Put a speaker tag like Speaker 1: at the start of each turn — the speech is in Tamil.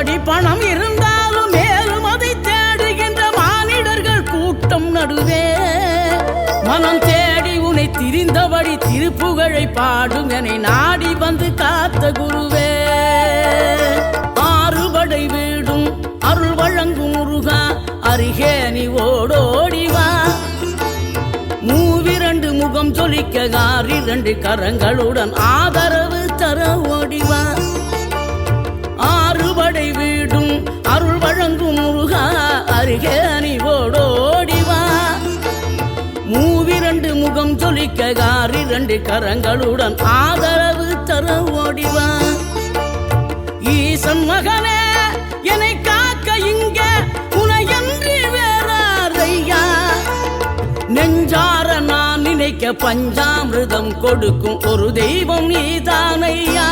Speaker 1: கோடி பணம் இருந்தாலும் மேலும் அதை தேடுகின்ற மானிடர்கள் கூட்டம் நடுவே மனம் தேடி உனை திரிந்தபடி திருப்புகழை பாடும் என நாடி வந்து காத்த குருவே. ஆறுபடை வீடும் அருள் வழங்கும் முருகா அருகே நீ ஓடோடிவா. மூவிரண்டு முகம் ஜொலிக்க ஆறிரண்டு கரங்களுடன் ஆதரவு தர ஓடிவா. ஆறுபடை வீடும் அருள் வழங்கும் முருகா அருகே நீ ஓடோடிவா. மூவிரண்டு முகம் ஜொலிக்க ஆறிரண்டு கரங்களுடன் ஆதரவு தர ஓடிவா. ஈசன் மகனே என்னை காக்க இங்க உனையன்றி வேறாரையா. நெஞ்சார நான் நினைக்க பஞ்சாமிர்தம் கொடுக்கும் ஒரு தெய்வம் நீதானையா.